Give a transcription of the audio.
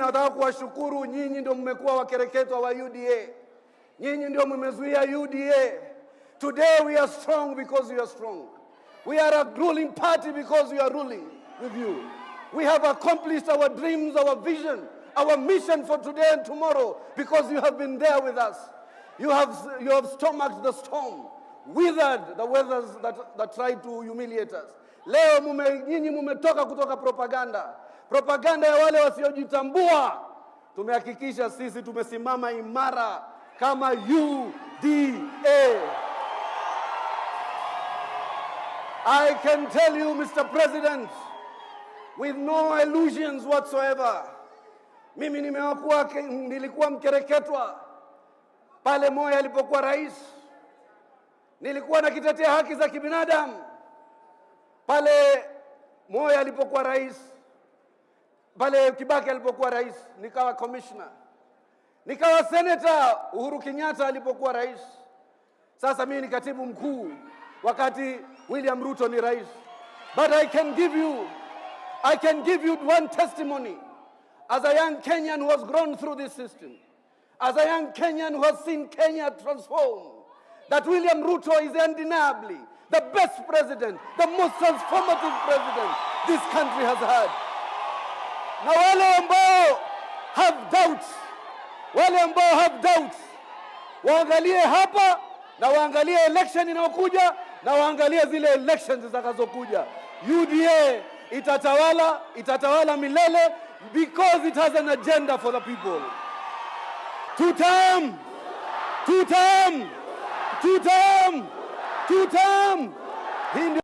nataka kuwashukuru nyinyi, ndio mmekuwa wakereketwa wa UDA. Nyinyi ndio mmezuia UDA. Today we are strong because you are strong. We are a ruling party because we are ruling with you. We have accomplished our dreams, our vision, our mission for today and tomorrow because you have been there with us. You have stomached the storm, withered the weathers that tried to humiliate us. Leo nyinyi mmetoka kutoka propaganda ya wale wasiojitambua. Tumehakikisha sisi tumesimama imara kama UDA. I can tell you, Mr. President, with no illusions whatsoever, mimi nilikuwa mkereketwa pale Moi alipokuwa rais. Nilikuwa nakitetea haki za kibinadamu pale Moi alipokuwa rais. Pale Kibaki alipokuwa rais, nikawa commissioner. Nikawa senator Uhuru Kenyatta alipokuwa rais. Sasa mimi ni katibu mkuu wakati William Ruto ni rais. But I can give you one testimony as a young Kenyan who has grown through this system, as a young Kenyan who has seen Kenya transform, that William Ruto is undeniably the best president, the most transformative president this country has had. Na wale ambao have doubts, waangalie hapa na waangalie election inayokuja na waangalie zile elections zitakazokuja. UDA itatawala milele because it has an agenda for the people. Two term.